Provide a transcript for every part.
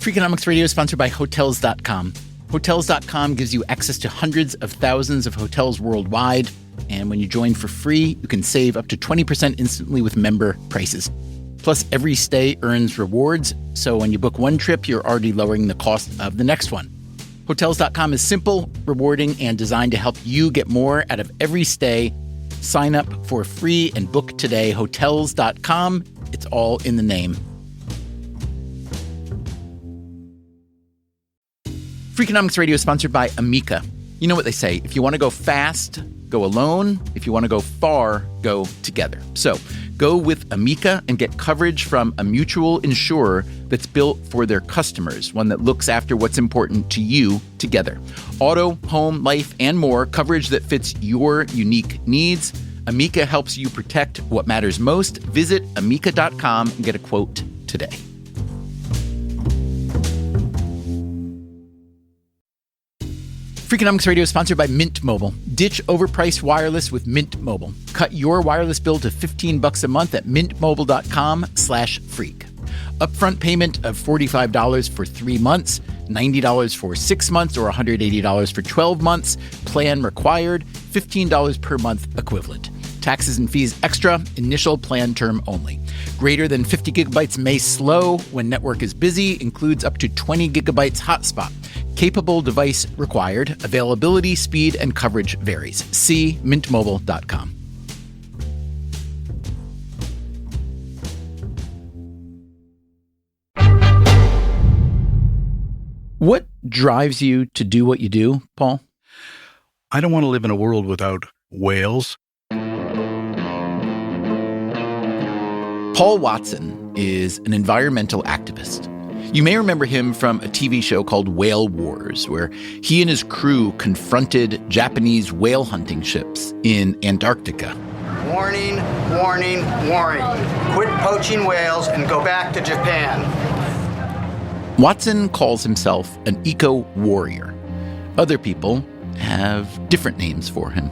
Freakonomics Radio is sponsored by Hotels.com. Hotels.com gives you access to hundreds of thousands of hotels worldwide. And when you join for free, you can save up to 20% instantly with member prices. Plus, every stay earns rewards. So when you book one trip, you're already lowering the cost of the next one. Hotels.com is simple, rewarding, and designed to help you get more out of every stay. Sign up for free and book today. Hotels.com. It's all in the name. Freakonomics Radio is sponsored by Amica. You know what they say, if you want to go fast, go alone. If you want to go far, go together. So go with Amica and get coverage from a mutual insurer that's built for their customers, one that looks after what's important to you together. Auto, home, life, and more, coverage that fits your unique needs. Amica helps you protect what matters most. Visit amica.com and get a quote today. Freakonomics Radio is sponsored by Mint Mobile. Ditch overpriced wireless with Mint Mobile. Cut your wireless bill to $15 a month at mintmobile.com/freak. Upfront payment of $45 for 3 months, $90 for 6 months, or $180 for 12 months. Plan required, $15 per month equivalent. Taxes and fees extra, initial plan term only. Greater than 50 gigabytes may slow when network is busy, includes up to 20 gigabytes hotspot. Capable device required. Availability, speed, and coverage varies. See mintmobile.com. What drives you to do what you do, Paul? I don't want to live in a world without whales. Paul Watson is an environmental activist. You may remember him from a TV show called Whale Wars, where he and his crew confronted Japanese whale hunting ships in Antarctica. Warning, warning, warning. Quit poaching whales and go back to Japan. Watson calls himself an eco-warrior. Other people have different names for him.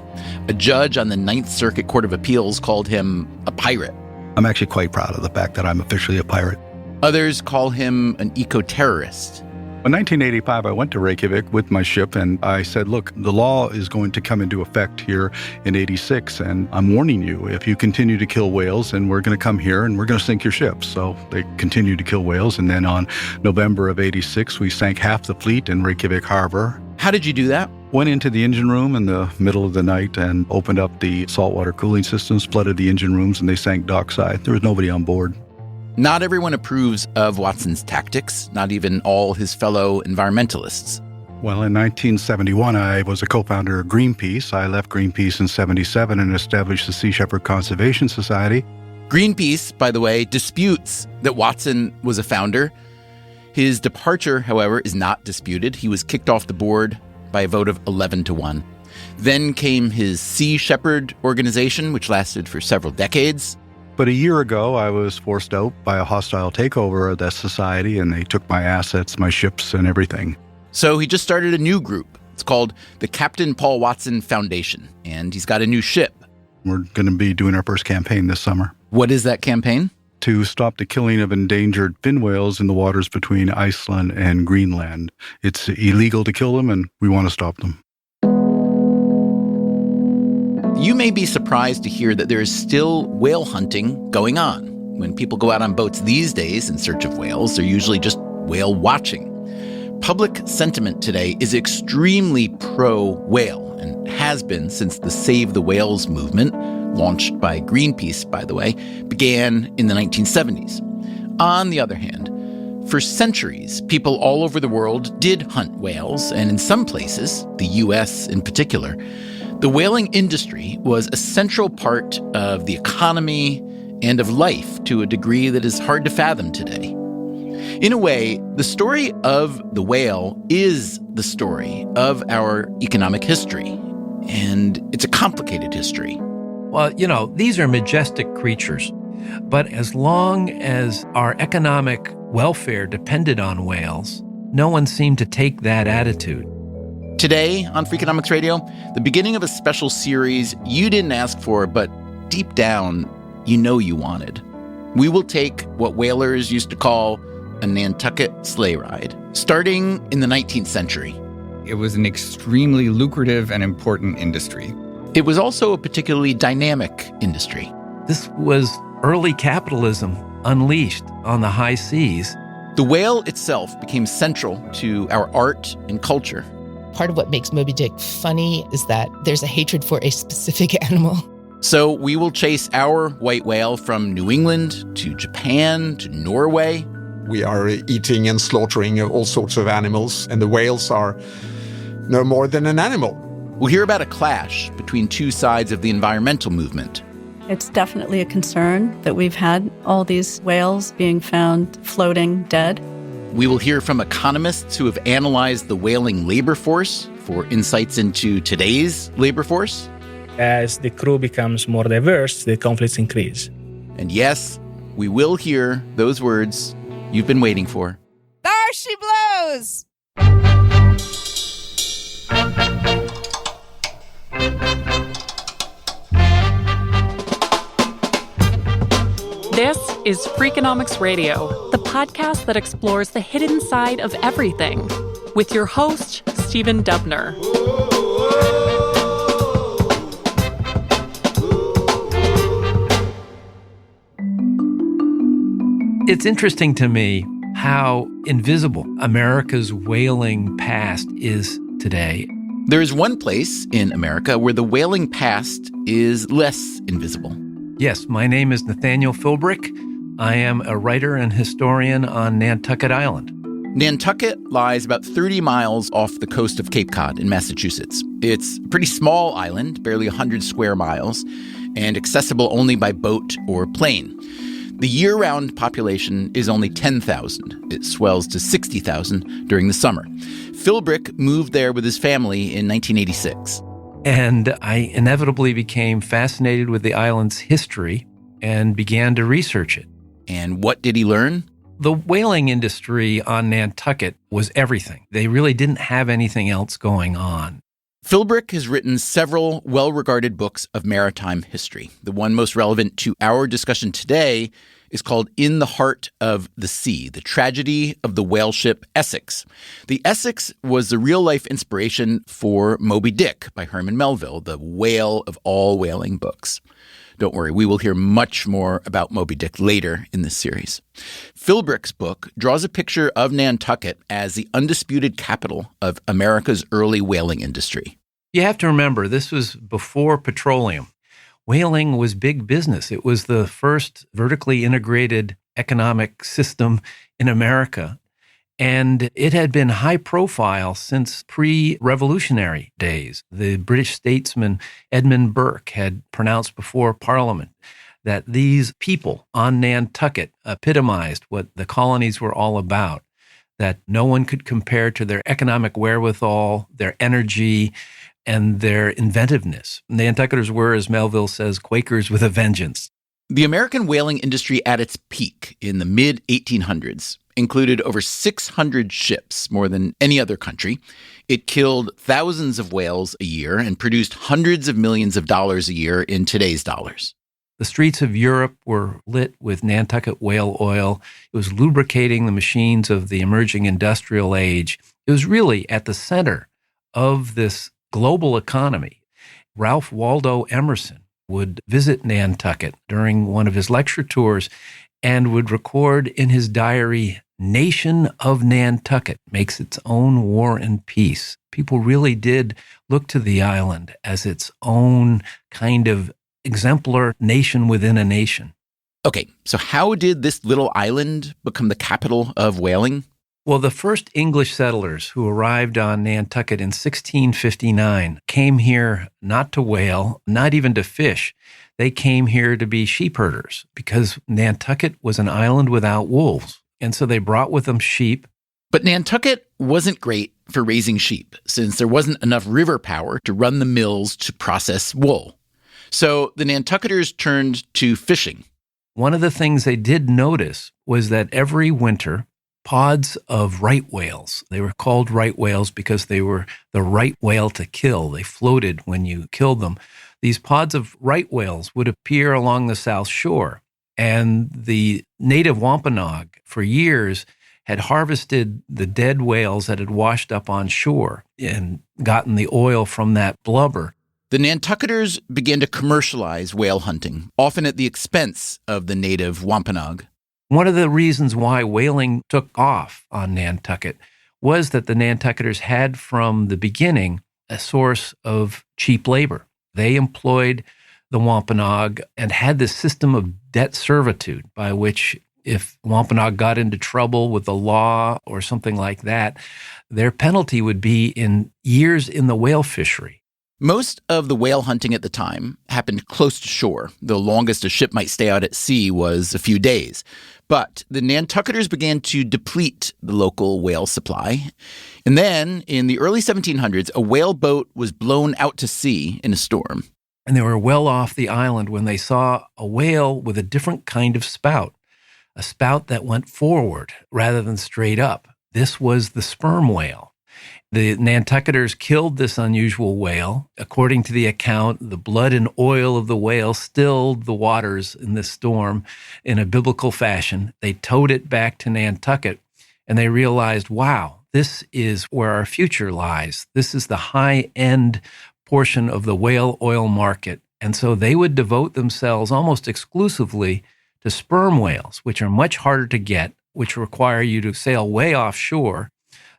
A judge on the Ninth Circuit Court of Appeals called him a pirate. I'm actually quite proud of the fact that I'm officially a pirate. Others call him an eco-terrorist. In 1985, I went to Reykjavik with my ship, and I said, look, the law is going to come into effect here in 86, and I'm warning you, if you continue to kill whales, and we're going to come here and we're going to sink your ships. So they continued to kill whales, and then on November of 86, we sank half the fleet in Reykjavik harbor. How did you do that? Went into the engine room in the middle of the night and opened up the saltwater cooling systems, flooded the engine rooms, and they sank dockside. There was nobody on board. Not everyone approves of Watson's tactics, not even all his fellow environmentalists. Well, in 1971, I was a co-founder of Greenpeace. I left Greenpeace in 77 and established the Sea Shepherd Conservation Society. Greenpeace, by the way, disputes that Watson was a founder. His departure, however, is not disputed. He was kicked off the board by a vote of 11-1. Then came his Sea Shepherd organization, which lasted for several decades. But a year ago, I was forced out by a hostile takeover of that society, and they took my assets, my ships, and everything. So he just started a new group. It's called the Captain Paul Watson Foundation, and he's got a new ship. We're going to be doing our first campaign this summer. What is that campaign? To stop the killing of endangered fin whales in the waters between Iceland and Greenland. It's illegal to kill them, and we want to stop them. You may be surprised to hear that there is still whale hunting going on. When people go out on boats these days in search of whales, they're usually just whale watching. Public sentiment today is extremely pro-whale and has been since the Save the Whales movement, launched by Greenpeace, by the way, began in the 1970s. On the other hand, for centuries, people all over the world did hunt whales, and in some places, the U.S. in particular, the whaling industry was a central part of the economy and of life to a degree that is hard to fathom today. In a way, the story of the whale is the story of our economic history, and it's a complicated history. Well, these are majestic creatures, but as long as our economic welfare depended on whales, no one seemed to take that attitude. Today on Freakonomics Radio, the beginning of a special series you didn't ask for, but deep down, you know you wanted. We will take what whalers used to call a Nantucket sleigh ride, starting in the 19th century. It was an extremely lucrative and important industry. It was also a particularly dynamic industry. This was early capitalism unleashed on the high seas. The whale itself became central to our art and culture. Part of what makes Moby Dick funny is that there's a hatred for a specific animal. So we will chase our white whale from New England to Japan to Norway. We are eating and slaughtering all sorts of animals, and the whales are no more than an animal. We'll hear about a clash between two sides of the environmental movement. It's definitely a concern that we've had all these whales being found floating dead. We will hear from economists who have analyzed the whaling labor force for insights into today's labor force. As the crew becomes more diverse, the conflicts increase. And yes, we will hear those words you've been waiting for. There she blows! This is Freakonomics Radio, the podcast that explores the hidden side of everything, with your host, Stephen Dubner. It's interesting to me how invisible America's whaling past is today. There is one place in America where the whaling past is less invisible. Yes, my name is Nathaniel Philbrick. I am a writer and historian on Nantucket Island. Nantucket lies about 30 miles off the coast of Cape Cod in Massachusetts. It's a pretty small island, barely 100 square miles, and accessible only by boat or plane. The year-round population is only 10,000. It swells to 60,000 during the summer. Philbrick moved there with his family in 1986. And I inevitably became fascinated with the island's history and began to research it. And what did he learn? The whaling industry on Nantucket was everything. They really didn't have anything else going on. Philbrick has written several well-regarded books of maritime history. The one most relevant to our discussion today is called In the Heart of the Sea, The Tragedy of the Whale Ship Essex. The Essex was the real-life inspiration for Moby Dick by Herman Melville, the whale of all whaling books. Don't worry, we will hear much more about Moby Dick later in this series. Philbrick's book draws a picture of Nantucket as the undisputed capital of America's early whaling industry. You have to remember, this was before petroleum. Whaling was big business. It was the first vertically integrated economic system in America. And it had been high profile since pre-revolutionary days. The British statesman Edmund Burke had pronounced before Parliament that these people on Nantucket epitomized what the colonies were all about, that no one could compare to their economic wherewithal, their energy, and their inventiveness. Nantucketers were, as Melville says, Quakers with a vengeance. The American whaling industry at its peak in the mid-1800s included over 600 ships, more than any other country. It killed thousands of whales a year and produced hundreds of millions of dollars a year in today's dollars. The streets of Europe were lit with Nantucket whale oil. It was lubricating the machines of the emerging industrial age. It was really at the center of this global economy. Ralph Waldo Emerson would visit Nantucket during one of his lecture tours and would record in his diary, "Nation of Nantucket makes its own war and peace." People really did look to the island as its own kind of exemplar nation within a nation. Okay, so how did this little island become the capital of whaling? Well, the first English settlers who arrived on Nantucket in 1659 came here not to whale, not even to fish. They came here to be sheep herders because Nantucket was an island without wolves. And so they brought with them sheep. But Nantucket wasn't great for raising sheep since there wasn't enough river power to run the mills to process wool. So the Nantucketers turned to fishing. One of the things they did notice was that every winter, pods of right whales. They were called right whales because they were the right whale to kill. They floated when you killed them. These pods of right whales would appear along the South Shore. And the native Wampanoag, for years, had harvested the dead whales that had washed up on shore and gotten the oil from that blubber. The Nantucketers began to commercialize whale hunting, often at the expense of the native Wampanoag. One of the reasons why whaling took off on Nantucket was that the Nantucketers had from the beginning a source of cheap labor. They employed the Wampanoag and had this system of debt servitude by which if Wampanoag got into trouble with the law or something like that, their penalty would be in years in the whale fishery. Most of the whale hunting at the time happened close to shore. The longest a ship might stay out at sea was a few days. But the Nantucketers began to deplete the local whale supply. And then, in the early 1700s, a whale boat was blown out to sea in a storm. And they were well off the island when they saw a whale with a different kind of spout, a spout that went forward rather than straight up. This was the sperm whale. The Nantucketers killed this unusual whale. According to the account, the blood and oil of the whale stilled the waters in this storm in a biblical fashion. They towed it back to Nantucket, and they realized, wow, this is where our future lies. This is the high-end portion of the whale oil market. And so they would devote themselves almost exclusively to sperm whales, which are much harder to get, which require you to sail way offshore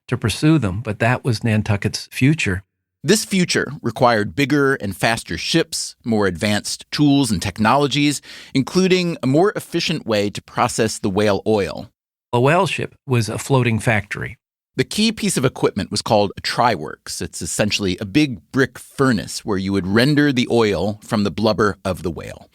to pursue them, but that was Nantucket's future. This future required bigger and faster ships, more advanced tools and technologies, including a more efficient way to process the whale oil. A whale ship was a floating factory. The key piece of equipment was called a tryworks. It's essentially a big brick furnace where you would render the oil from the blubber of the whale.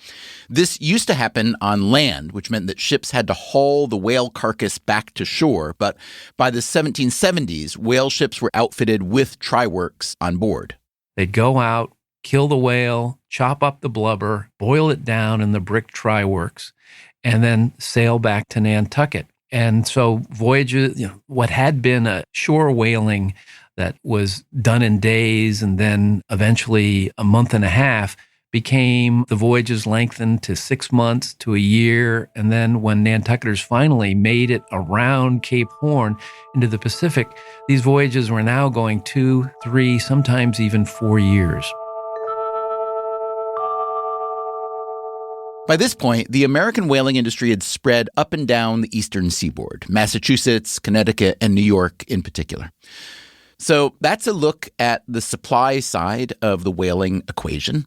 This used to happen on land, which meant that ships had to haul the whale carcass back to shore. But by the 1770s, whale ships were outfitted with tryworks on board. They'd go out, kill the whale, chop up the blubber, boil it down in the brick tryworks, and then sail back to Nantucket. And so voyages, what had been a shore whaling that was done in days and then eventually a month and a half became the voyages lengthened to 6 months to a year. And then when Nantucketers finally made it around Cape Horn into the Pacific, these voyages were now going 2, 3, sometimes even 4 years. By this point, the American whaling industry had spread up and down the eastern seaboard, Massachusetts, Connecticut, and New York in particular. So that's a look at the supply side of the whaling equation.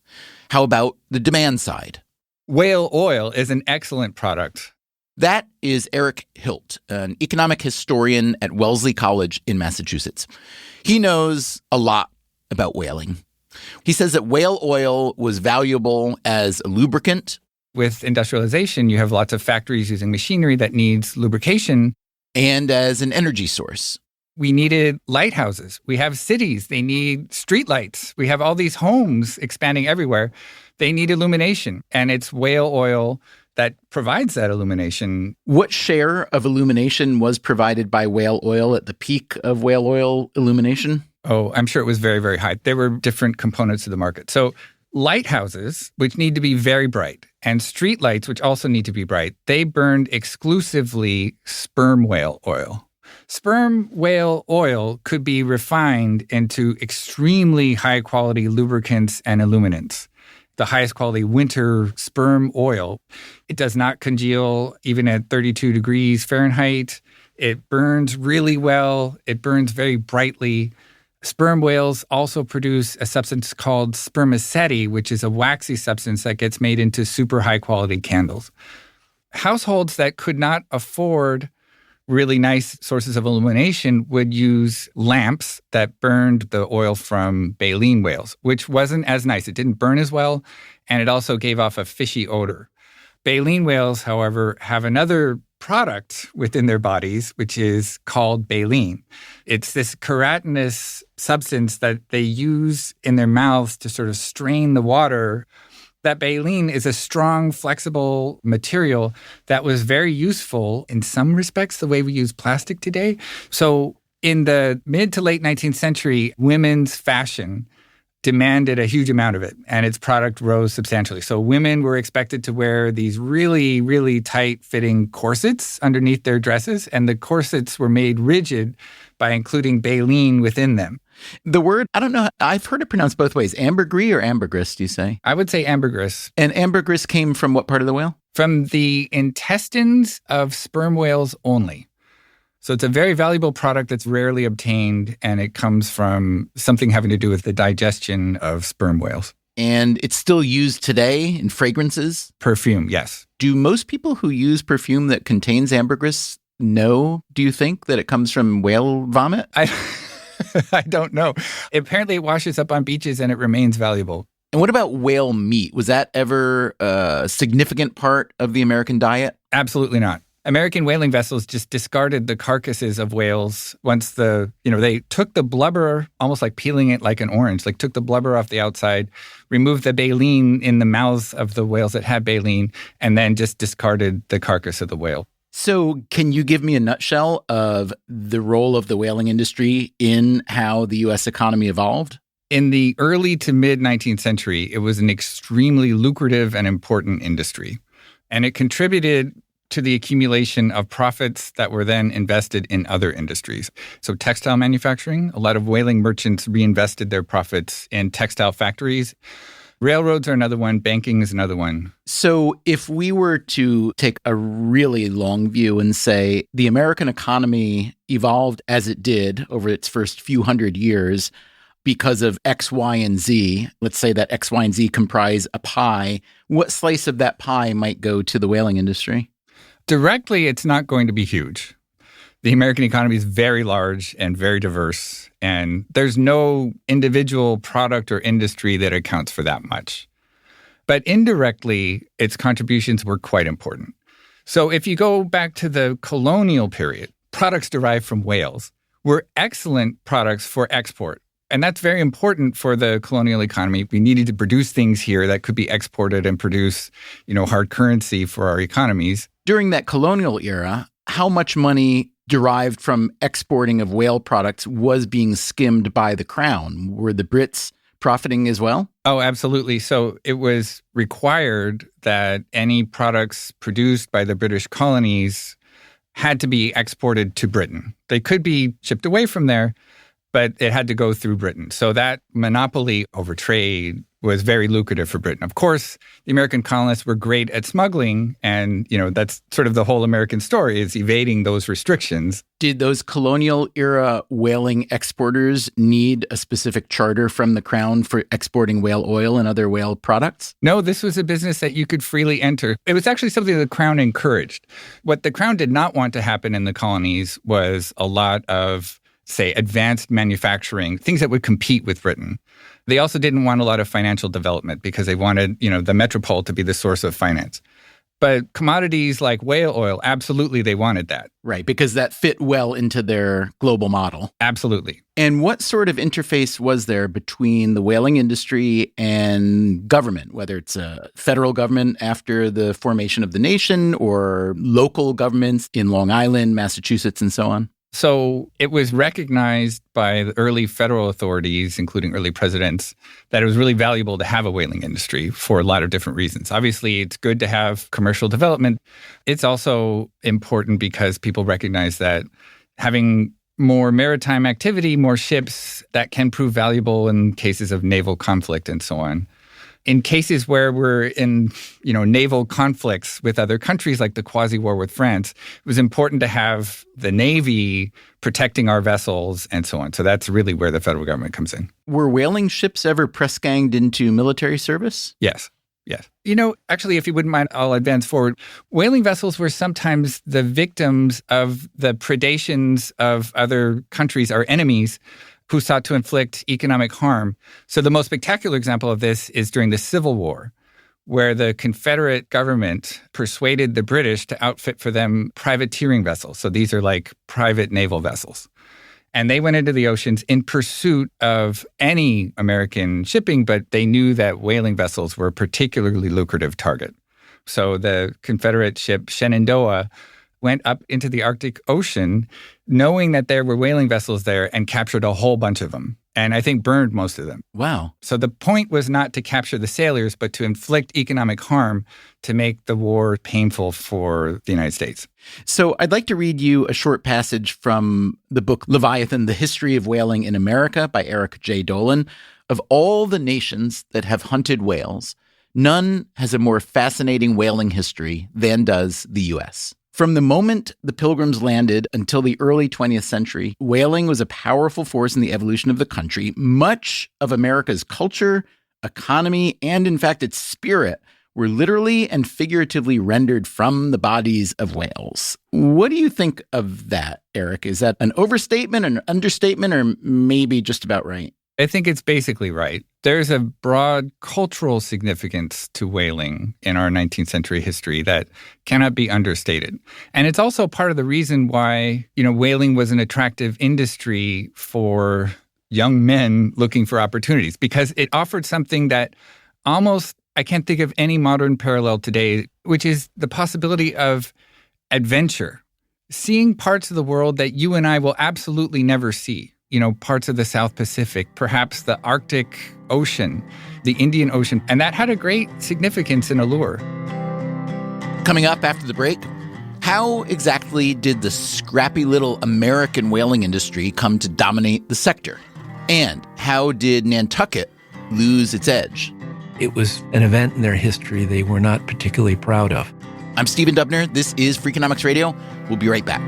How about the demand side? Whale oil is an excellent product. That is Eric Hilt, an economic historian at Wellesley College in Massachusetts. He knows a lot about whaling. He says that whale oil was valuable as a lubricant. With industrialization, you have lots of factories using machinery that needs lubrication. And as an energy source. We needed lighthouses. We have cities. They need streetlights. We have all these homes expanding everywhere. They need illumination. And it's whale oil that provides that illumination. What share of illumination was provided by whale oil at the peak of whale oil illumination? Oh, I'm sure it was very, very high. There were different components of the market. So lighthouses, which need to be very bright, and streetlights, which also need to be bright, they burned exclusively sperm whale oil. Sperm whale oil could be refined into extremely high-quality lubricants and illuminants. The highest quality winter sperm oil, it does not congeal even at 32 degrees Fahrenheit. It burns really well. It burns very brightly. Sperm whales also produce a substance called spermaceti, which is a waxy substance that gets made into super high-quality candles. Households that could not afford really nice sources of illumination would use lamps that burned the oil from baleen whales, which wasn't as nice. It didn't burn as well, and it also gave off a fishy odor. Baleen whales, however, have another product within their bodies, which is called baleen. It's this keratinous substance that they use in their mouths to sort of strain the water. That baleen is a strong, flexible material that was very useful in some respects, the way we use plastic today. So in the mid to late 19th century, women's fashion demanded a huge amount of it, and its product rose substantially. So women were expected to wear these really, really tight-fitting corsets underneath their dresses, and the corsets were made rigid by including baleen within them. The word, I don't know, I've heard it pronounced both ways. Ambergris or ambergris, do you say? I would say ambergris. And ambergris came from what part of the whale? From the intestines of sperm whales only. So it's a very valuable product that's rarely obtained, and it comes from something having to do with the digestion of sperm whales. And it's still used today in fragrances? Perfume, yes. Do most people who use perfume that contains ambergris know, do you think, that it comes from whale vomit? I don't know. Apparently it washes up on beaches and it remains valuable. And what about whale meat? Was that ever a significant part of the American diet? Absolutely not. American whaling vessels just discarded the carcasses of whales once they took the blubber, almost like peeling it like an orange, like took the blubber off the outside, removed the baleen in the mouths of the whales that had baleen, and then just discarded the carcass of the whale. So can you give me a nutshell of the role of the whaling industry in how the U.S. economy evolved? In the early to mid-19th century, it was an extremely lucrative and important industry. And it contributed to the accumulation of profits that were then invested in other industries. So textile manufacturing, a lot of whaling merchants reinvested their profits in textile factories. Railroads are another one. Banking is another one. So if we were to take a really long view and say the American economy evolved as it did over its first few hundred years because of X, Y, and Z, let's say that X, Y, and Z comprise a pie, what slice of that pie might go to the whaling industry? Directly, it's not going to be huge. The American economy is very large and very diverse, and there's no individual product or industry that accounts for that much. But indirectly, its contributions were quite important. So if you go back to the colonial period, products derived from whales were excellent products for export. And that's very important for the colonial economy. We needed to produce things here that could be exported and produce, hard currency for our economies. During that colonial era, how much money derived from exporting of whale products was being skimmed by the crown? Were the Brits profiting as well? Oh, absolutely. So it was required that any products produced by the British colonies had to be exported to Britain. They could be shipped away from there, but it had to go through Britain. So that monopoly over trade was very lucrative for Britain. Of course, the American colonists were great at smuggling, and that's sort of the whole American story, is evading those restrictions. Did those colonial era whaling exporters need a specific charter from the crown for exporting whale oil and other whale products? No, this was a business that you could freely enter. It was actually something the crown encouraged. What the crown did not want to happen in the colonies was a lot of, say, advanced manufacturing, things that would compete with Britain. They also didn't want a lot of financial development because they wanted, the metropole to be the source of finance. But commodities like whale oil, absolutely, they wanted that. Right, because that fit well into their global model. Absolutely. And what sort of interface was there between the whaling industry and government, whether it's a federal government after the formation of the nation or local governments in Long Island, Massachusetts, and so on? So it was recognized by the early federal authorities, including early presidents, that it was really valuable to have a whaling industry for a lot of different reasons. Obviously, it's good to have commercial development. It's also important because people recognize that having more maritime activity, more ships, that can prove valuable in cases of naval conflict and so on. In cases where we're in, naval conflicts with other countries, like the quasi-war with France, it was important to have the Navy protecting our vessels and so on. So that's really where the federal government comes in. Were whaling ships ever press-ganged into military service? Yes. Actually, if you wouldn't mind, I'll advance forward. Whaling vessels were sometimes the victims of the predations of other countries, our enemies, who sought to inflict economic harm. So the most spectacular example of this is during the Civil War, where the Confederate government persuaded the British to outfit for them privateering vessels. So these are like private naval vessels. And they went into the oceans in pursuit of any American shipping, but they knew that whaling vessels were a particularly lucrative target. So the Confederate ship Shenandoah went up into the Arctic Ocean knowing that there were whaling vessels there and captured a whole bunch of them. And I think burned most of them. Wow. So the point was not to capture the sailors, but to inflict economic harm to make the war painful for the United States. So I'd like to read you a short passage from the book Leviathan, The History of Whaling in America by Eric J. Dolan. Of all the nations that have hunted whales, none has a more fascinating whaling history than does the U.S. From the moment the Pilgrims landed until the early 20th century, whaling was a powerful force in the evolution of the country. Much of America's culture, economy, and in fact its spirit were literally and figuratively rendered from the bodies of whales. What do you think of that, Eric? Is that an overstatement, an understatement, or maybe just about right? I think it's basically right. There's a broad cultural significance to whaling in our 19th century history that cannot be understated. And it's also part of the reason why, whaling was an attractive industry for young men looking for opportunities, because it offered something that almost, I can't think of any modern parallel today, which is the possibility of adventure, seeing parts of the world that you and I will absolutely never see. Parts of the South Pacific, perhaps the Arctic Ocean, the Indian Ocean. And that had a great significance and allure. Coming up after the break, how exactly did the scrappy little American whaling industry come to dominate the sector? And how did Nantucket lose its edge? It was an event in their history they were not particularly proud of. I'm Stephen Dubner. This is Freakonomics Radio. We'll be right back.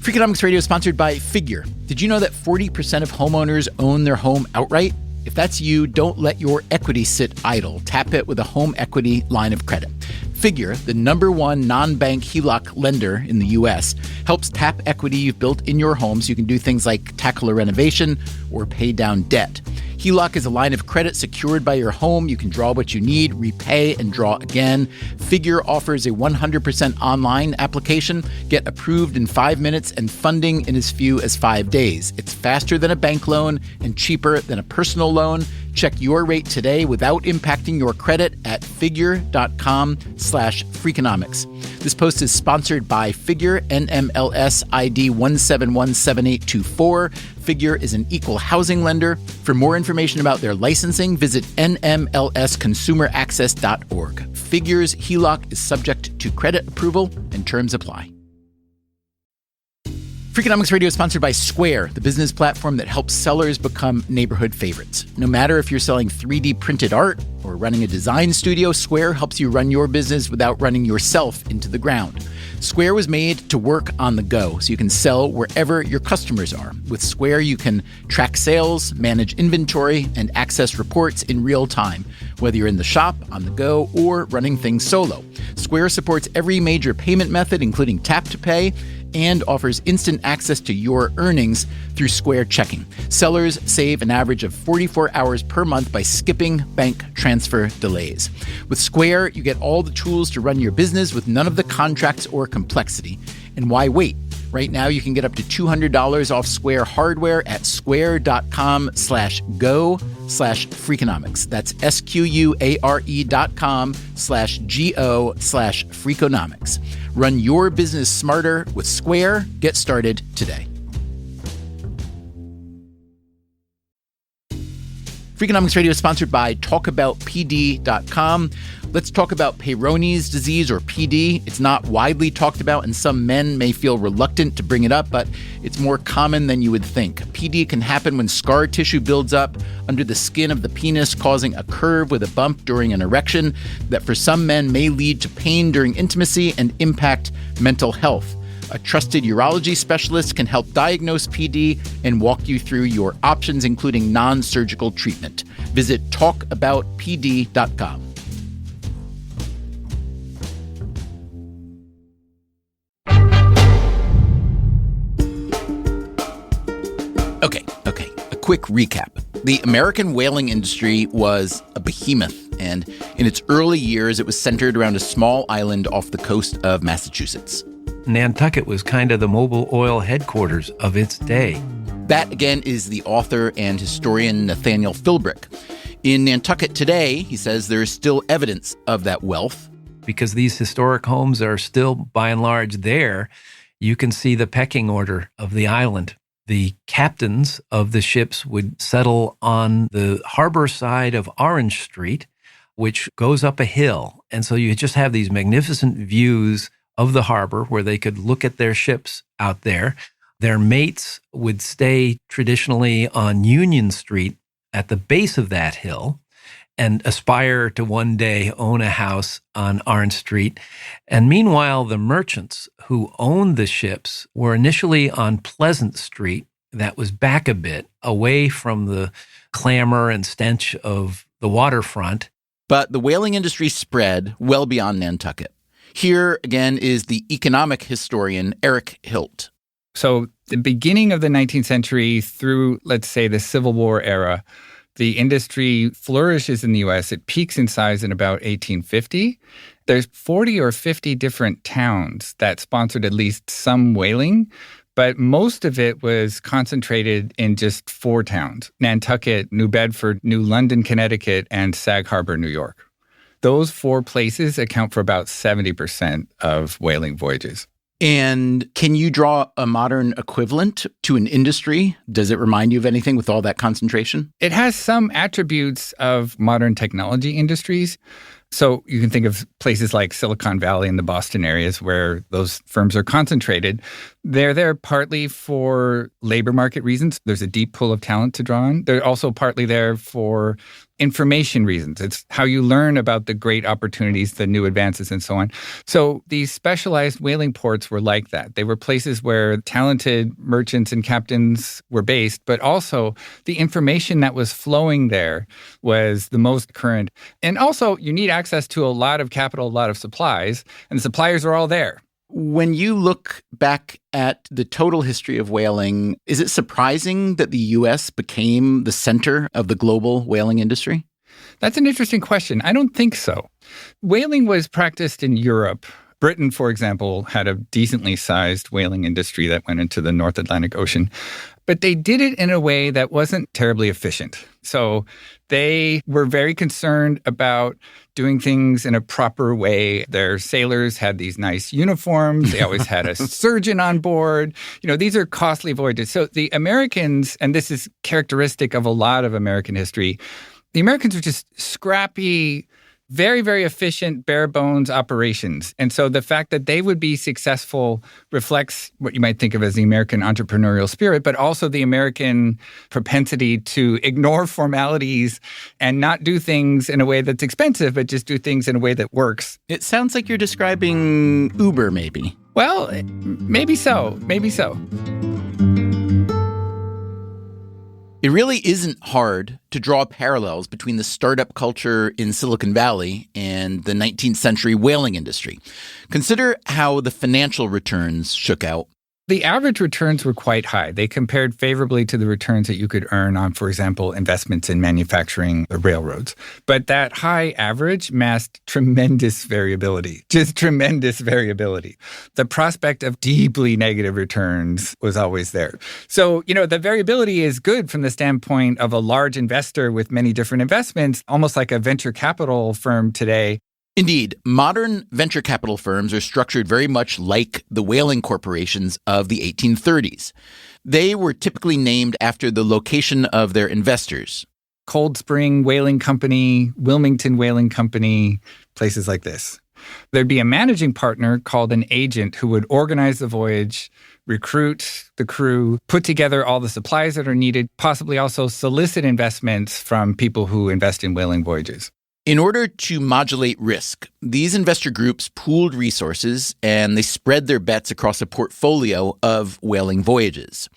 Freakonomics Radio is sponsored by Figure. Did you know that 40% of homeowners own their home outright? If that's you, don't let your equity sit idle. Tap it with a home equity line of credit. Figure, the #1 non-bank HELOC lender in the U.S., helps tap equity you've built in your home so you can do things like tackle a renovation or pay down debt. HELOC is a line of credit secured by your home. You can draw what you need, repay, and draw again. Figure offers a 100% online application. Get approved in 5 minutes and funding in as few as 5 days. It's faster than a bank loan and cheaper than a personal loan. Check your rate today without impacting your credit at figure.com/Freakonomics. This post is sponsored by Figure, NMLS ID 1717824. Figure is an equal housing lender. For more information about their licensing, visit nmlsconsumeraccess.org. Figure's HELOC is subject to credit approval and terms apply. Freakonomics Radio is sponsored by Square, the business platform that helps sellers become neighborhood favorites. No matter if you're selling 3D printed art or running a design studio, Square helps you run your business without running yourself into the ground. Square was made to work on the go, so you can sell wherever your customers are. With Square, you can track sales, manage inventory, and access reports in real time, whether you're in the shop, on the go, or running things solo. Square supports every major payment method, including tap to pay, and offers instant access to your earnings through Square Checking. Sellers save an average of 44 hours per month by skipping bank transfer delays. With Square, you get all the tools to run your business with none of the contracts or complexity. And why wait? Right now, you can get up to $200 off Square hardware at square.com/go/Freakonomics. That's SQUARE.com/GO/Freakonomics. Run your business smarter with Square. Get started today. Freakonomics Radio is sponsored by TalkAboutPD.com. Let's talk about Peyronie's disease, or PD. It's not widely talked about, and some men may feel reluctant to bring it up, but it's more common than you would think. PD can happen when scar tissue builds up under the skin of the penis, causing a curve with a bump during an erection that for some men may lead to pain during intimacy and impact mental health. A trusted urology specialist can help diagnose PD and walk you through your options, including non-surgical treatment. Visit talkaboutpd.com. Okay. A quick recap. The American whaling industry was a behemoth, and in its early years, it was centered around a small island off the coast of Massachusetts. Nantucket was kind of the Mobil Oil headquarters of its day. That, again, is the author and historian Nathaniel Philbrick. In Nantucket today, he says there is still evidence of that wealth. Because these historic homes are still, by and large, there, you can see the pecking order of the island. The captains of the ships would settle on the harbor side of Orange Street, which goes up a hill. And so you just have these magnificent views of the harbor where they could look at their ships out there. Their mates would stay traditionally on Union Street at the base of that hill and aspire to one day own a house on Orange Street. And meanwhile, the merchants who owned the ships were initially on Pleasant Street. That was back a bit, away from the clamor and stench of the waterfront. But the whaling industry spread well beyond Nantucket. Here, again, is the economic historian Eric Hilt. So the beginning of the 19th century through, let's say, the Civil War era, the industry flourishes in the U.S. It peaks in size in about 1850. There's 40 or 50 different towns that sponsored at least some whaling, but most of it was concentrated in just 4 towns: Nantucket, New Bedford, New London, Connecticut, and Sag Harbor, New York. Those 4 places account for about 70% of whaling voyages. And can you draw a modern equivalent to an industry? Does it remind you of anything with all that concentration? It has some attributes of modern technology industries. So you can think of places like Silicon Valley and the Boston areas where those firms are concentrated. They're there partly for labor market reasons. There's a deep pool of talent to draw on. They're also partly there for information reasons. It's how you learn about the great opportunities, the new advances, and so on. So these specialized whaling ports were like that. They were places where talented merchants and captains were based, but also the information that was flowing there was the most current. And also, you need access to a lot of capital, a lot of supplies, and the suppliers are all there. When you look back at the total history of whaling, is it surprising that the U.S. became the center of the global whaling industry? That's an interesting question. I don't think so. Whaling was practiced in Europe. Britain, for example, had a decently sized whaling industry that went into the North Atlantic Ocean. But they did it in a way that wasn't terribly efficient. So they were very concerned about doing things in a proper way. Their sailors had these nice uniforms. They always had a surgeon on board. You know, these are costly voyages. So the Americans, and this is characteristic of a lot of American history, the Americans were just scrappy, very, very efficient, bare bones operations. And so the fact that they would be successful reflects what you might think of as the American entrepreneurial spirit, but also the American propensity to ignore formalities and not do things in a way that's expensive, but just do things in a way that works. It sounds like you're describing Uber, maybe. Well, maybe so. Maybe so. It really isn't hard to draw parallels between the startup culture in Silicon Valley and the 19th century whaling industry. Consider how the financial returns shook out. The average returns were quite high. They compared favorably to the returns that you could earn on, for example, investments in manufacturing or railroads. But that high average masked tremendous variability, just tremendous variability. The prospect of deeply negative returns was always there. So, you know, the variability is good from the standpoint of a large investor with many different investments, almost like a venture capital firm today. Indeed, modern venture capital firms are structured very much like the whaling corporations of the 1830s. They were typically named after the location of their investors. Cold Spring Whaling Company, Wilmington Whaling Company, places like this. There'd be a managing partner called an agent who would organize the voyage, recruit the crew, put together all the supplies that are needed, possibly also solicit investments from people who invest in whaling voyages. In order to modulate risk, these investor groups pooled resources and they spread their bets across a portfolio of whaling voyages.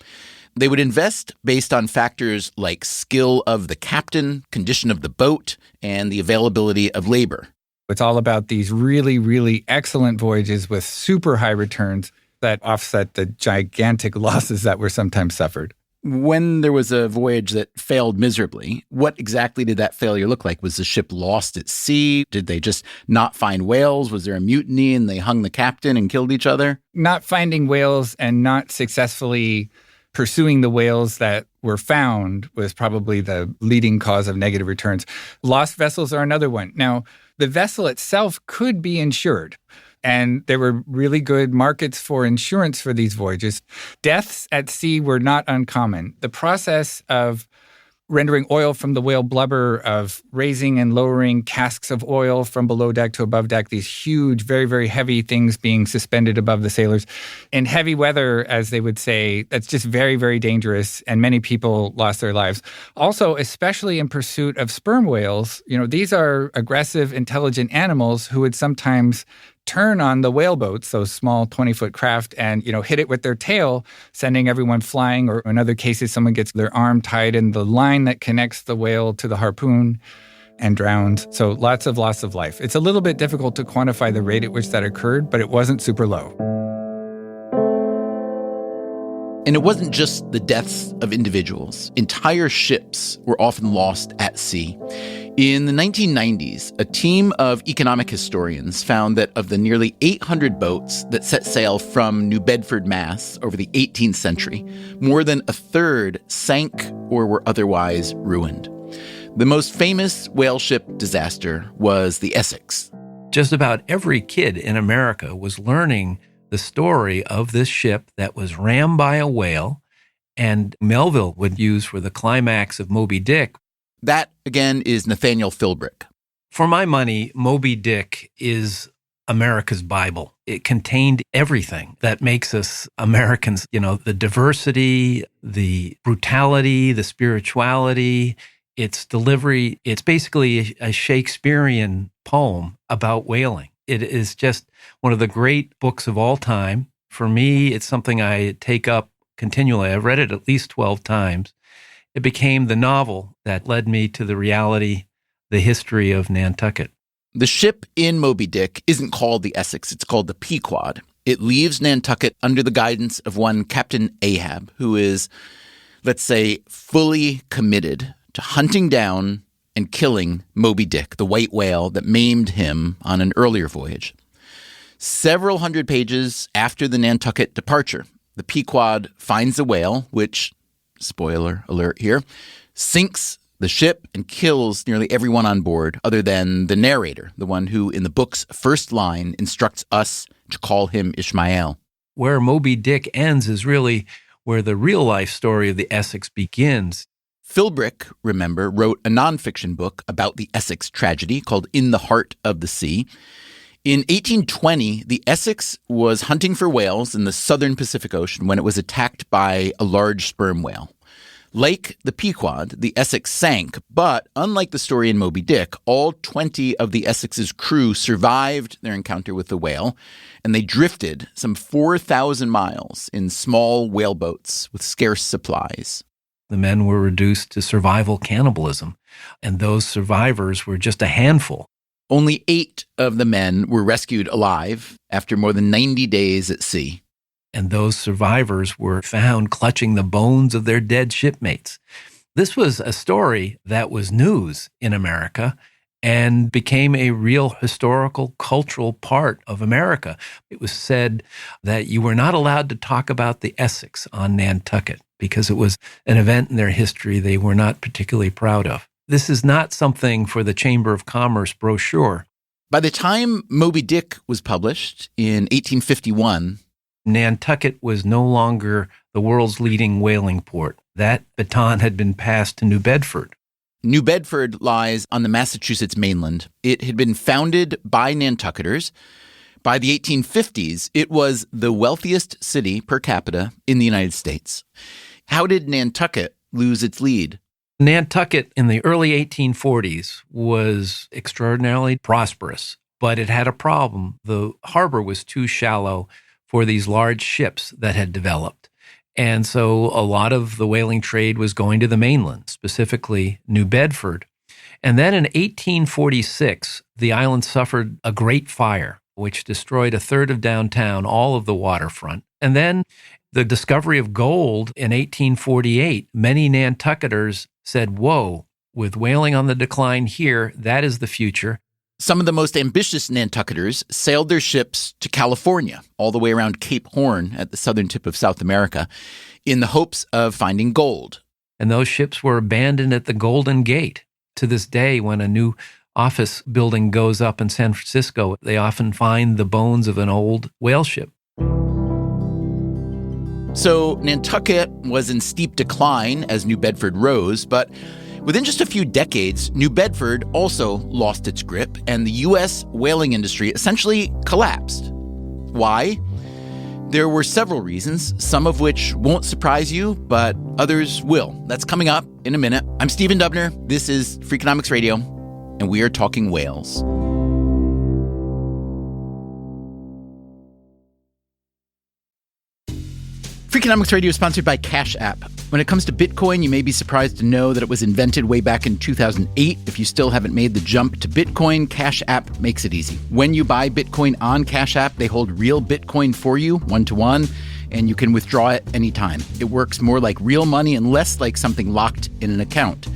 They would invest based on factors like skill of the captain, condition of the boat, and the availability of labor. It's all about these really, really excellent voyages with super high returns that offset the gigantic losses that were sometimes suffered. When there was a voyage that failed miserably, what exactly did that failure look like? Was the ship lost at sea? Did they just not find whales? Was there a mutiny and they hung the captain and killed each other? Not finding whales and not successfully pursuing the whales that were found was probably the leading cause of negative returns. Lost vessels are another one. Now, the vessel itself could be insured, and there were really good markets for insurance for these voyages. Deaths at sea were not uncommon. The process of rendering oil from the whale blubber, of raising and lowering casks of oil from below deck to above deck, these huge, very, very heavy things being suspended above the sailors. In heavy weather, as they would say, that's just very, very dangerous, and many people lost their lives. Also, especially in pursuit of sperm whales, these are aggressive, intelligent animals who would sometimes turn on the whale boats, those small 20-foot craft, and, hit it with their tail, sending everyone flying, or in other cases, someone gets their arm tied in the line that connects the whale to the harpoon and drowned. So lots of loss of life. It's a little bit difficult to quantify the rate at which that occurred, but it wasn't super low. And it wasn't just the deaths of individuals. Entire ships were often lost at sea. In the 1990s, a team of economic historians found that of the nearly 800 boats that set sail from New Bedford, Mass. Over the 18th century, more than a third sank or were otherwise ruined. The most famous whale ship disaster was the Essex. Just about every kid in America was learning the story of this ship that was rammed by a whale, and Melville would use for the climax of Moby Dick. That, again, is Nathaniel Philbrick. For my money, Moby Dick is America's Bible. It contained everything that makes us Americans, the diversity, the brutality, the spirituality, its delivery. It's basically a Shakespearean poem about whaling. It is just one of the great books of all time. For me, it's something I take up continually. I've read it at least 12 times. It became the novel that led me to the reality, the history of Nantucket. The ship in Moby Dick isn't called the Essex, it's called the Pequod. It leaves Nantucket under the guidance of one Captain Ahab, who is, let's say, fully committed to hunting down and killing Moby Dick, the white whale that maimed him on an earlier voyage. Several hundred pages after the Nantucket departure, the Pequod finds a whale, which, spoiler alert here, sinks the ship and kills nearly everyone on board other than the narrator, the one who in the book's first line instructs us to call him Ishmael. Where Moby Dick ends is really where the real-life story of the Essex begins. Philbrick, remember, wrote a nonfiction book about the Essex tragedy called In the Heart of the Sea. In 1820, the Essex was hunting for whales in the southern Pacific Ocean when it was attacked by a large sperm whale. Like the Pequod, the Essex sank, but unlike the story in Moby Dick, all 20 of the Essex's crew survived their encounter with the whale, and they drifted some 4,000 miles in small whaleboats with scarce supplies. The men were reduced to survival cannibalism, and those survivors were just a handful. Only 8 of the men were rescued alive after more than 90 days at sea. And those survivors were found clutching the bones of their dead shipmates. This was a story that was news in America and became a real historical, cultural part of America. It was said that you were not allowed to talk about the Essex on Nantucket because it was an event in their history they were not particularly proud of. This is not something for the Chamber of Commerce brochure. By the time Moby Dick was published in 1851, Nantucket was no longer the world's leading whaling port. That baton had been passed to New Bedford. New Bedford lies on the Massachusetts mainland. It had been founded by Nantucketers. By the 1850s, it was the wealthiest city per capita in the United States. How did Nantucket lose its lead? Nantucket in the early 1840s was extraordinarily prosperous, but it had a problem. The harbor was too shallow for these large ships that had developed. And so a lot of the whaling trade was going to the mainland, specifically New Bedford. And then in 1846, the island suffered a great fire, which destroyed a third of downtown, all of the waterfront. And then the discovery of gold in 1848, many Nantucketers said, whoa, with whaling on the decline here, that is the future. Some of the most ambitious Nantucketers sailed their ships to California, all the way around Cape Horn at the southern tip of South America, in the hopes of finding gold. And those ships were abandoned at the Golden Gate. To this day, when a new office building goes up in San Francisco, they often find the bones of an old whale ship. So Nantucket was in steep decline as New Bedford rose, but within just a few decades, New Bedford also lost its grip, and the U.S. whaling industry essentially collapsed. Why? There were several reasons, some of which won't surprise you, but others will. That's coming up in a minute. I'm Stephen Dubner. This is Freakonomics Radio, and we are talking whales. Freakonomics Radio is sponsored by Cash App. When it comes to Bitcoin, you may be surprised to know that it was invented way back in 2008. If you still haven't made the jump to Bitcoin, Cash App makes it easy. When you buy Bitcoin on Cash App, they hold real Bitcoin for you, one-to-one, and you can withdraw it anytime. It works more like real money and less like something locked in an account.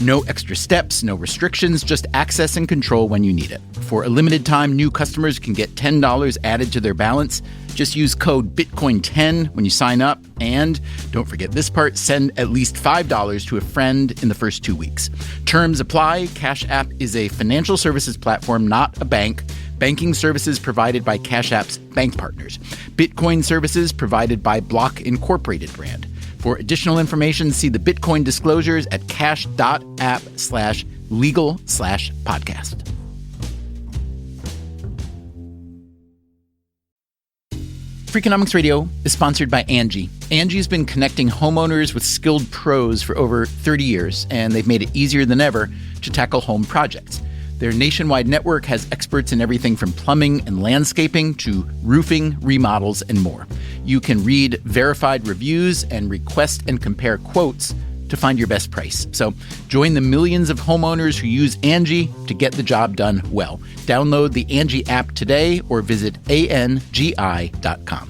No extra steps, no restrictions, just access and control when you need it. For a limited time, new customers can get $10 added to their balance. Just use code BITCOIN10 when you sign up. And don't forget this part, send at least $5 to a friend in the first 2 weeks. Terms apply. Cash App is a financial services platform, not a bank. Banking services provided by Cash App's bank partners. Bitcoin services provided by Block Incorporated brand. For additional information, see the Bitcoin disclosures at cash.app/legal/podcast. Freakonomics Radio is sponsored by Angie. Angie's been connecting homeowners with skilled pros for over 30 years, and they've made it easier than ever to tackle home projects. Their nationwide network has experts in everything from plumbing and landscaping to roofing, remodels, and more. You can read verified reviews and request and compare quotes to find your best price. So join the millions of homeowners who use Angie to get the job done well. Download the Angie app today or visit angi.com.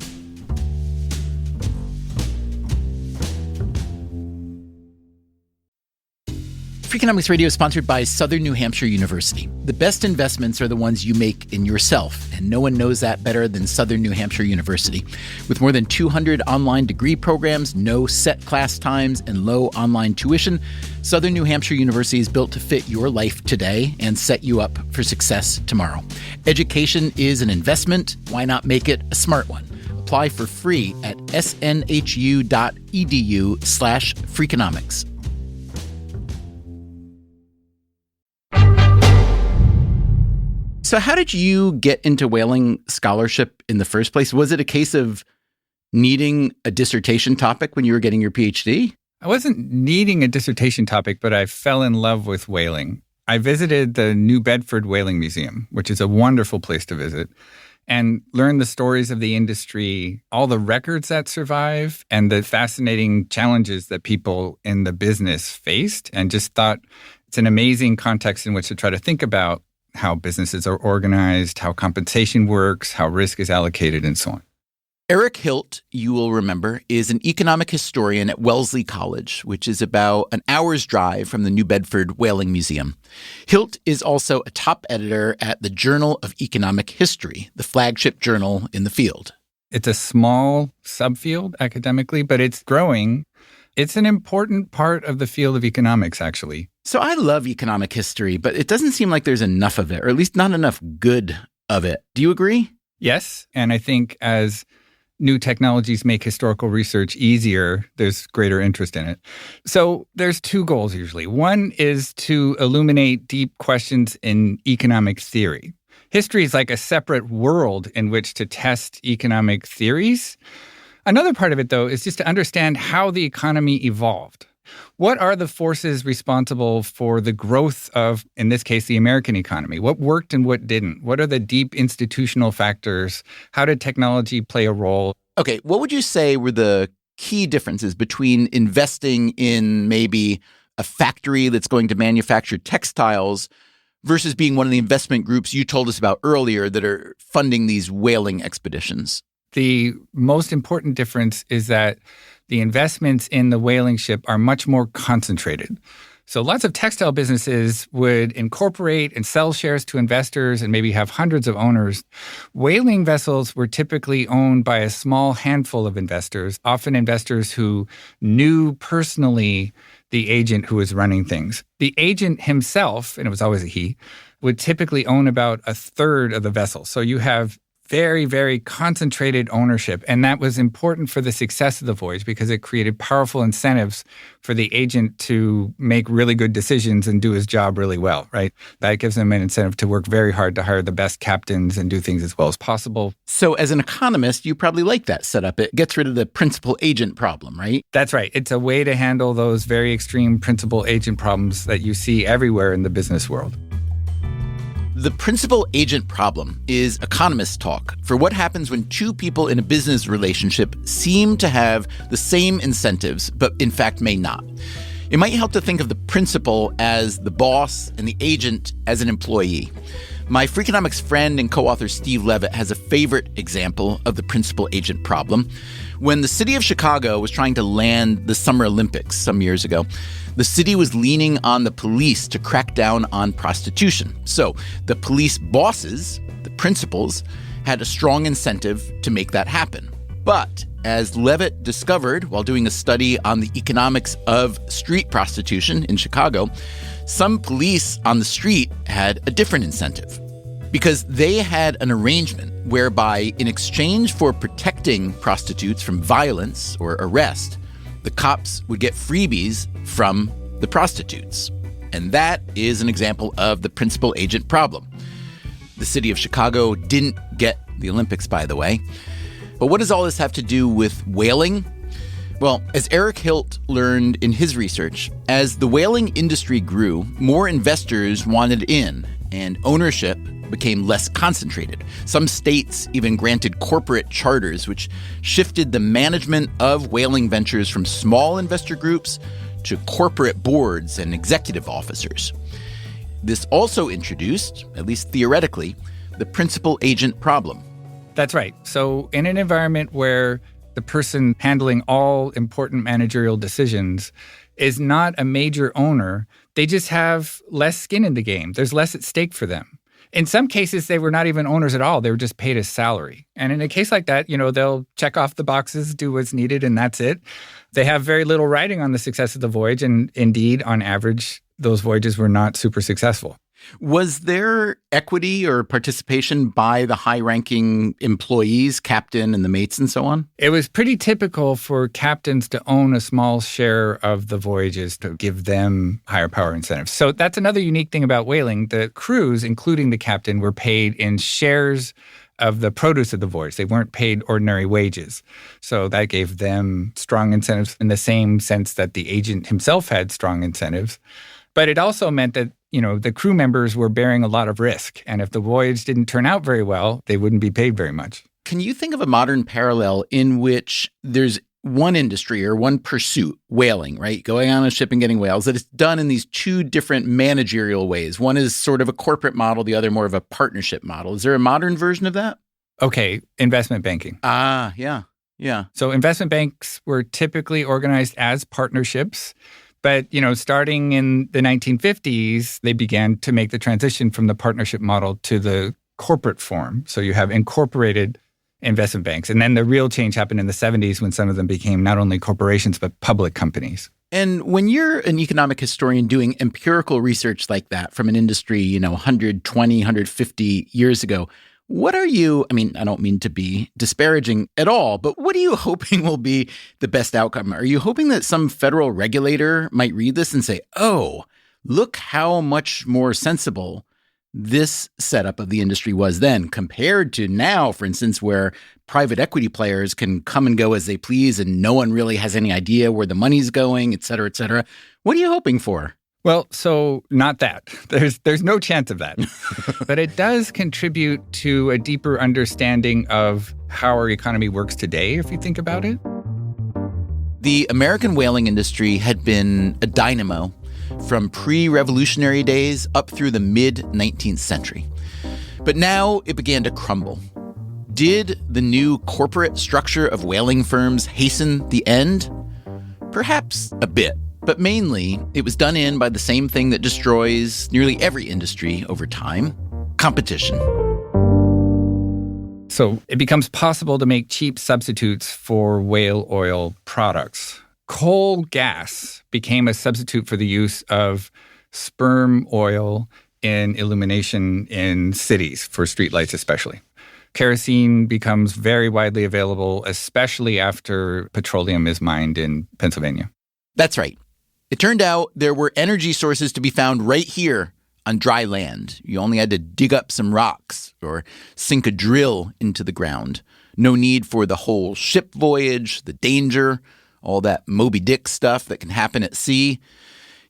Freakonomics Radio is sponsored by Southern New Hampshire University. The best investments are the ones you make in yourself, and no one knows that better than Southern New Hampshire University. With more than 200 online degree programs, no set class times, and low online tuition, Southern New Hampshire University is built to fit your life today and set you up for success tomorrow. Education is an investment. Why not make it a smart one? Apply for free at snhu.edu/Freakonomics. So how did you get into whaling scholarship in the first place? Was it a case of needing a dissertation topic when you were getting your PhD? I wasn't needing a dissertation topic, but I fell in love with whaling. I visited the New Bedford Whaling Museum, which is a wonderful place to visit, and learned the stories of the industry, all the records that survive, and the fascinating challenges that people in the business faced, and just thought it's an amazing context in which to try to think about how businesses are organized, how compensation works, how risk is allocated, and so on. Eric Hilt, you will remember, is an economic historian at Wellesley College, which is about an hour's drive from the New Bedford Whaling Museum. Hilt is also a top editor at the Journal of Economic History, the flagship journal in the field. It's a small subfield academically, but it's growing. It's an important part of the field of economics, actually. So I love economic history, but it doesn't seem like there's enough of it, or at least not enough good of it. Do you agree? Yes. And I think as new technologies make historical research easier, there's greater interest in it. So there's two goals usually. One is to illuminate deep questions in economic theory. History is like a separate world in which to test economic theories. Another part of it, though, is just to understand how the economy evolved. What are the forces responsible for the growth of, in this case, the American economy? What worked and what didn't? What are the deep institutional factors? How did technology play a role? Okay, what would you say were the key differences between investing in maybe a factory that's going to manufacture textiles versus being one of the investment groups you told us about earlier that are funding these whaling expeditions? The most important difference is that the investments in the whaling ship are much more concentrated. So lots of textile businesses would incorporate and sell shares to investors and maybe have hundreds of owners. Whaling vessels were typically owned by a small handful of investors, often investors who knew personally the agent who was running things. The agent himself, and it was always a he, would typically own about a third of the vessel. So you have very, very concentrated ownership. And that was important for the success of the voyage because it created powerful incentives for the agent to make really good decisions and do his job really well, right? That gives him an incentive to work very hard to hire the best captains and do things as well as possible. So as an economist, you probably like that setup. It gets rid of the principal agent problem, right? That's right. It's a way to handle those very extreme principal agent problems that you see everywhere in the business world. The principal agent problem is economist talk for what happens when two people in a business relationship seem to have the same incentives, but in fact may not. It might help to think of the principal as the boss and the agent as an employee. My Freakonomics friend and co-author Steve Levitt has a favorite example of the principal agent problem. When the city of Chicago was trying to land the Summer Olympics some years ago, the city was leaning on the police to crack down on prostitution. So the police bosses, the principals, had a strong incentive to make that happen. But as Levitt discovered while doing a study on the economics of street prostitution in Chicago, some police on the street had a different incentive because they had an arrangement whereby in exchange for protecting prostitutes from violence or arrest, the cops would get freebies from the prostitutes. And that is an example of the principal agent problem. The city of Chicago didn't get the Olympics, by the way. But what does all this have to do with whaling? Well, as Eric Hilt learned in his research, as the whaling industry grew, more investors wanted in, and ownership became less concentrated. Some states even granted corporate charters, which shifted the management of whaling ventures from small investor groups to corporate boards and executive officers. This also introduced, at least theoretically, the principal agent problem. That's right. So in an environment where the person handling all important managerial decisions is not a major owner, they just have less skin in the game. There's less at stake for them. In some cases, they were not even owners at all. They were just paid a salary. And in a case like that, they'll check off the boxes, do what's needed, and that's it. They have very little riding on the success of the voyage. And indeed, on average, those voyages were not super successful. Was there equity or participation by the high-ranking employees, captain and the mates and so on? It was pretty typical for captains to own a small share of the voyages to give them higher power incentives. So that's another unique thing about whaling. The crews, including the captain, were paid in shares of the produce of the voyage. They weren't paid ordinary wages. So that gave them strong incentives in the same sense that the agent himself had strong incentives. But it also meant that the crew members were bearing a lot of risk. And if the voyage didn't turn out very well, they wouldn't be paid very much. Can you think of a modern parallel in which there's one industry or one pursuit, whaling, right? Going on a ship and getting whales, that it's done in these two different managerial ways. One is sort of a corporate model, the other more of a partnership model. Is there a modern version of that? Okay, investment banking. Yeah. So investment banks were typically organized as partnerships. But, starting in the 1950s, they began to make the transition from the partnership model to the corporate form. So you have incorporated investment banks. And then the real change happened in the 70s when some of them became not only corporations, but public companies. And when you're an economic historian doing empirical research like that from an industry, 120, 150 years ago, what are you, I don't mean to be disparaging at all, but what are you hoping will be the best outcome? Are you hoping that some federal regulator might read this and say, oh, look how much more sensible this setup of the industry was then compared to now, for instance, where private equity players can come and go as they please and no one really has any idea where the money's going, et cetera, et cetera. What are you hoping for? Well, so not that. There's no chance of that. But it does contribute to a deeper understanding of how our economy works today, if you think about it. The American whaling industry had been a dynamo from pre-revolutionary days up through the mid-19th century. But now it began to crumble. Did the new corporate structure of whaling firms hasten the end? Perhaps a bit. But mainly, it was done in by the same thing that destroys nearly every industry over time: competition. So it becomes possible to make cheap substitutes for whale oil products. Coal gas became a substitute for the use of sperm oil in illumination in cities, for streetlights especially. Kerosene becomes very widely available, especially after petroleum is mined in Pennsylvania. That's right. It turned out there were energy sources to be found right here on dry land. You only had to dig up some rocks or sink a drill into the ground. No need for the whole ship voyage, the danger, all that Moby Dick stuff that can happen at sea.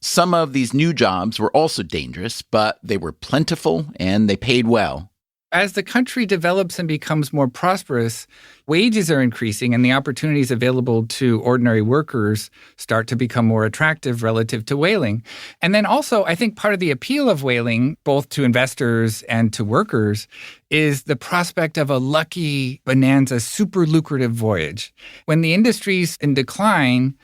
Some of these new jobs were also dangerous, but they were plentiful and they paid well. As the country develops and becomes more prosperous, wages are increasing and the opportunities available to ordinary workers start to become more attractive relative to whaling. And then also, I think part of the appeal of whaling, both to investors and to workers, is the prospect of a lucky bonanza, super lucrative voyage. When the industry's in decline,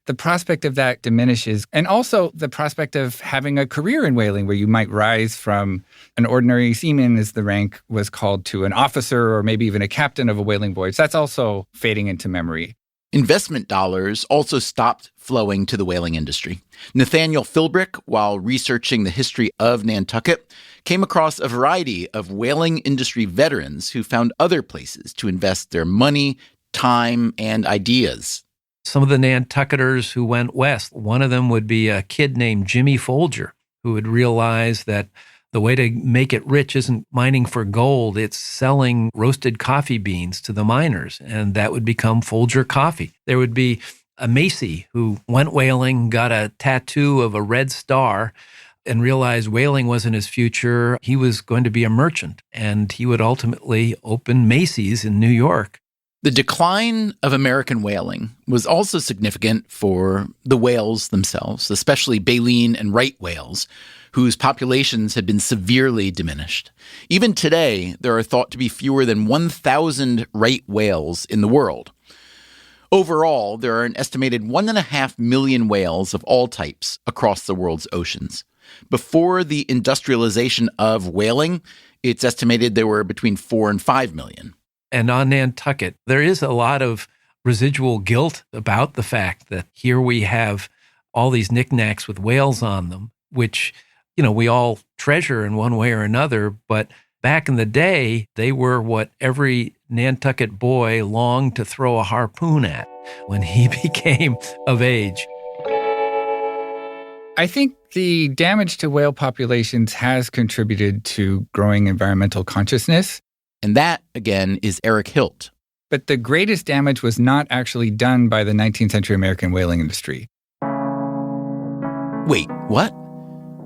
the prospect of that diminishes. And also the prospect of having a career in whaling where you might rise from an ordinary seaman, as the rank was called, to an officer or maybe even a captain of a whaling voyage. That's also fading into memory. Investment dollars also stopped flowing to the whaling industry. Nathaniel Philbrick, while researching the history of Nantucket, came across a variety of whaling industry veterans who found other places to invest their money, time, and ideas. Some of the Nantucketers who went west, one of them would be a kid named Jimmy Folger, who would realize that the way to make it rich isn't mining for gold, it's selling roasted coffee beans to the miners, and that would become Folger Coffee. There would be a Macy who went whaling, got a tattoo of a red star, and realized whaling wasn't his future. He was going to be a merchant, and he would ultimately open Macy's in New York. The decline of American whaling was also significant for the whales themselves, especially baleen and right whales, whose populations had been severely diminished. Even today, there are thought to be fewer than 1,000 right whales in the world. Overall, there are an estimated 1.5 million whales of all types across the world's oceans. Before the industrialization of whaling, it's estimated there were between 4 and 5 million. And on Nantucket, there is a lot of residual guilt about the fact that here we have all these knickknacks with whales on them, which, we all treasure in one way or another. But back in the day, they were what every Nantucket boy longed to throw a harpoon at when he became of age. I think the damage to whale populations has contributed to growing environmental consciousness. And that, again, is Eric Hilt. But the greatest damage was not actually done by the 19th century American whaling industry. Wait, what?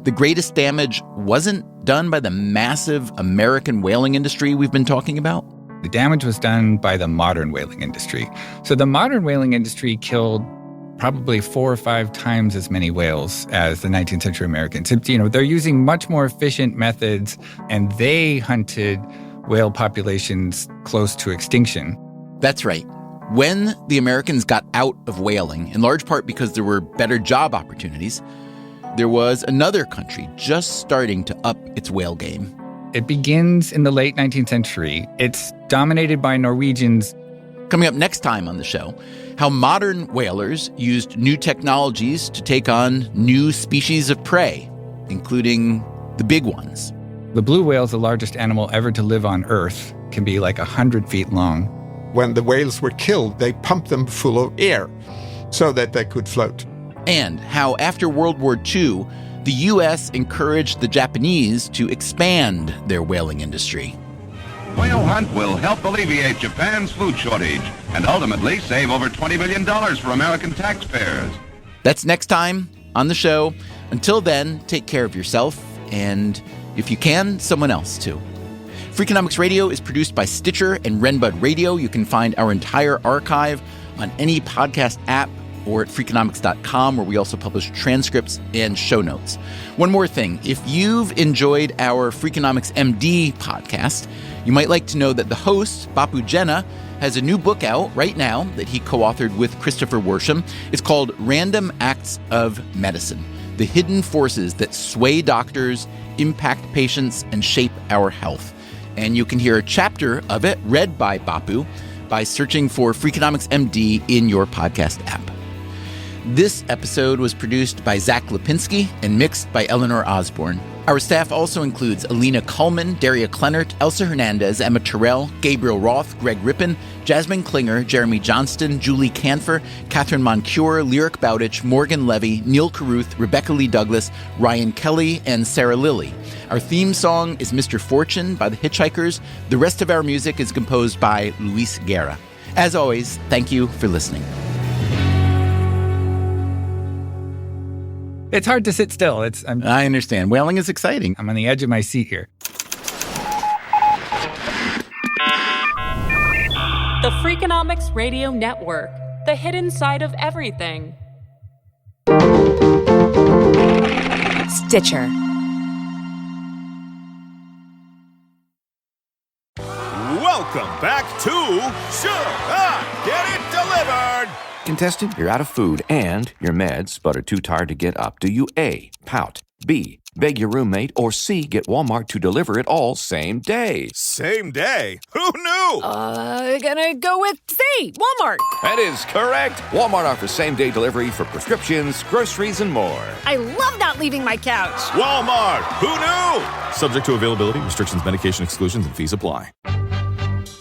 The greatest damage wasn't done by the massive American whaling industry we've been talking about? The damage was done by the modern whaling industry. So the modern whaling industry killed probably 4 or 5 times as many whales as the 19th century Americans. They're using much more efficient methods, and they hunted whale populations close to extinction. That's right. When the Americans got out of whaling, in large part because there were better job opportunities, there was another country just starting to up its whale game. It begins in the late 19th century. It's dominated by Norwegians. Coming up next time on the show, how modern whalers used new technologies to take on new species of prey, including the big ones. The blue whale is the largest animal ever to live on Earth, can be like 100 feet long. When the whales were killed, they pumped them full of air so that they could float. And how after World War II, the U.S. encouraged the Japanese to expand their whaling industry. Whale hunt will help alleviate Japan's food shortage and ultimately save over $20 billion for American taxpayers. That's next time on the show. Until then, take care of yourself and, if you can, someone else too. Freakonomics Radio is produced by Stitcher and Renbud Radio. You can find our entire archive on any podcast app or at Freakonomics.com, where we also publish transcripts and show notes. One more thing. If you've enjoyed our Freakonomics MD podcast, you might like to know that the host, Bapu Jena, has a new book out right now that he co-authored with Christopher Worsham. It's called Random Acts of Medicine: The Hidden Forces That Sway Doctors, Impact Patients, and Shape Our Health. And you can hear a chapter of it read by Bapu by searching for Freakonomics MD in your podcast app. This episode was produced by Zach Lipinski and mixed by Eleanor Osborne. Our staff also includes Alina Kuhlman, Daria Kleinert, Elsa Hernandez, Emma Terrell, Gabriel Roth, Greg Rippin, Jasmine Klinger, Jeremy Johnston, Julie Canfer, Catherine Moncure, Lyric Bowditch, Morgan Levy, Neil Carruth, Rebecca Lee Douglas, Ryan Kelly, and Sarah Lilly. Our theme song is Mr. Fortune by the Hitchhikers. The rest of our music is composed by Luis Guerra. As always, thank you for listening. It's hard to sit still. I understand. Whaling is exciting. I'm on the edge of my seat here. The Freakonomics Radio Network, the hidden side of everything. Stitcher. Welcome back to Should I Get It Delivered? Contestant, you're out of food and your meds, but are too tired to get up. Do you A, pout, B, beg your roommate, or C, get Walmart to deliver it all same day? Same day? Who knew? Gonna go with C, Walmart. That is correct. Walmart offers same-day delivery for prescriptions, groceries, and more. I love not leaving my couch. Walmart. Who knew? Subject to availability, restrictions, medication exclusions, and fees apply.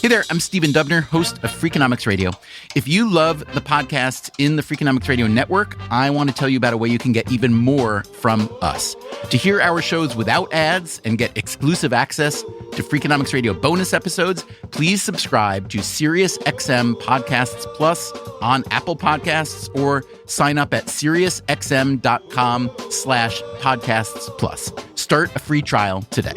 Hey there, I'm Stephen Dubner, host of Freakonomics Radio. If you love the podcasts in the Freakonomics Radio Network, I want to tell you about a way you can get even more from us. To hear our shows without ads and get exclusive access to Freakonomics Radio bonus episodes, please subscribe to SiriusXM Podcasts Plus on Apple Podcasts or sign up at SiriusXM.com/podcasts plus. Start a free trial today.